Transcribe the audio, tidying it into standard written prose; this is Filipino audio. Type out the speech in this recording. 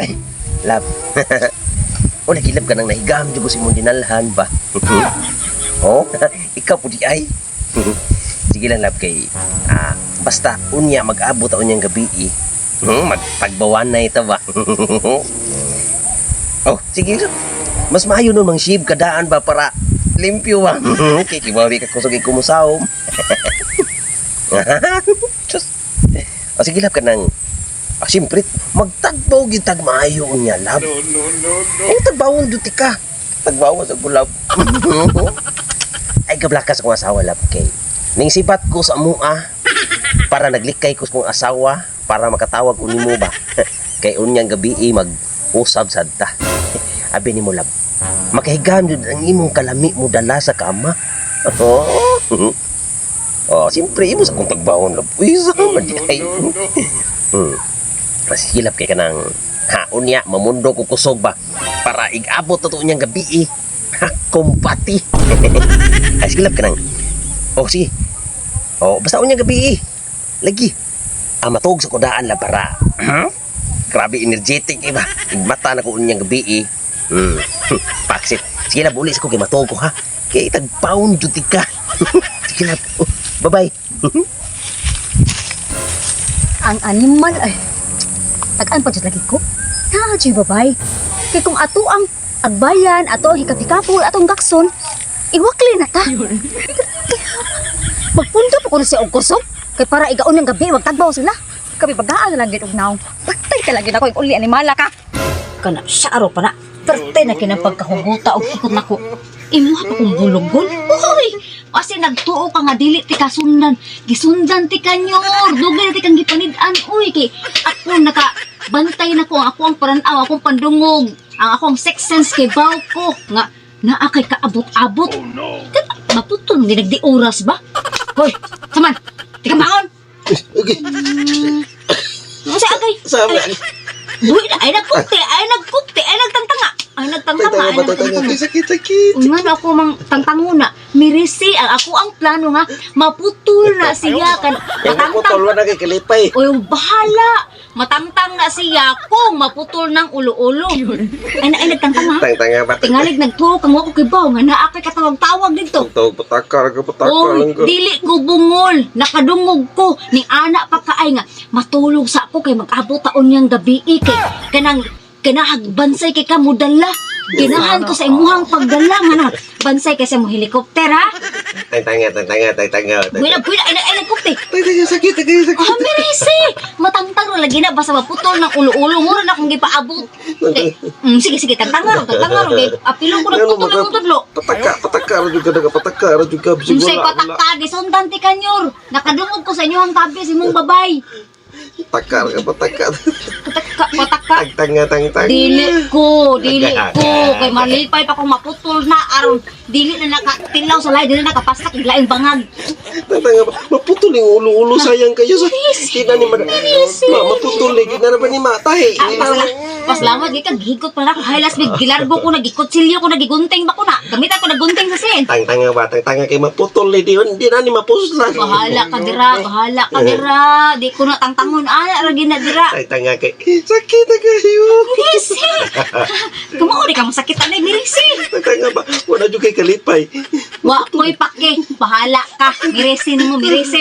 Ay, love. O, nagilap ka nang nahigam, di ko si mong dinalhan ba? Oh, ikaw po di ay. Sige lang, love, kay... basta, unya, mag-abot ang unyang gabi, eh. Magpagbawan na ito ba? Oh, sige, love. Mas maayo nun mang shib kadaan ba para limpyo ba? Kay kibawi ka kusog ikumusaw. Just... O, sige, love, ka nang... siyempre, magtagbaw gitag maayo niya, love. No. Ang tagbawon duti ka. Tagbawon sa gulab. Ay, gablakas akong asawa, love, kay. Ning sibat ko sa mua, para naglikay ko sa kong asawa, para makatawag uni mo ba. Kay unyang gabi, mag-usab sadta. Abi ni mo, love. Makahigam yun ang imong kalami mo dala sa kama. Oh, siyempre, imo sa kong tagbawon, love. Uy, sama di ay. Masilap kay kanang unya mamundo ko kusog ba para igabot to unyang gabi kumpati. Ay silap kanang sige basta unyang gabi lagi matog sa kudaan la para grabe energetic iba igmata na ko unyang gabi paksit sige na bulis ko kay matog ko ha kay tag-pound duty ka. Sige na bye bye. Ang animal ay tagaan pa dyan lagi ko. Jay babay. Kaya kung ato ang agbayan, ato ang hikapikapul, atong gakson, iwakli na ta. Magpunta po ko na siya og kusog. Kaya para igaon ng gabi, magtagbaw sila. Kami bagaan na lang din og naong. Patay ka lagi na ko, uli animala ka. Kana siya araw pa na. Pertay na kinapagkahuguta o ikot na ko. Imuha pa kong bulog-bul. Uy! Kasi nagtuo ka nga dili ti kasundan. Gisundan ti kanyor. Dugay ti kang gipanid-an. Uy, kay ako nakabantay na ko. Ako ang paranaw, akong pandungog. Ang akong sex sense kay baw ko. Nga, naakay kaabot-abot. Oh no! Maputol, hindi nagdi oras ba? Hoy, saman! Tika maon! Okay. Masa agay? Sama. Uy, ay nagkukti, ay nagtangtanga. Ay nagtangtanga. Sakit. Ungan ako mang tangtanguna. Mirisi, ang ako ang plano nga, maputol na siya. Maputol na kay kalipay. O yung bahala. Matangtang na siya kung maputol ng ulo-ulo. Ay nagtangtang ha? Tanga ba? Tingalig nagtuo kang wako kay Baw nga naakay katawag-tawag dito. Tawag patakar lang ko. Dili ko bungol. Nakadungog ko. Ni ana pa kaay nga. Matulog sa ako kay mag-abot taon niyang gabi. Kanang bansay kay ka mo dala. Ginahan ko sa imuhang pagdala nga naman. Bansay kay sa mo helikopter ha. Tanga. Buwina, ay nagkukti. Tanga, sakit. Mirisi! Matangtang na lagi na basta maputol ng ulo-ulo. Mura na kung gipaabot. Sige, tangtang nga. Apilong ko nagputol ng tudlo. Patakar juga. Unsay patakta, gisundan ti kanyor. Nakadungog ko sa inyo ang tabi si mong babay. Patakar. Pataka. Tanga. Dili ko. Kay malipay pa kung maputol na aron. Dili na nakatilaw sa lahi, dili na nakapasak, iglaing bangag. Tanga, maputol yung ulo-ulo, sayang kayo. Kita ni maputol lagi na ba ni matahe. Pasalamat, di ka gihigot pa na ako. Hilas, gilargo ko, nagikotsilyo ko, nagigunting ba ko na. Gamit ako, nagunting sa sin. Tanga kay maputol lagi. Di na ni mapuslan. Bahala ka dira. Di ko na tangtangon. Ragi na dira. Tanga kay sakit na kayo. Mirisi! Kumauri ka masakitan eh, Mirisi! Tanga ba? Wala juga kay kalipay. Wa ko'y pake. Bahala ka. Mirisi ni mo, Mirisi.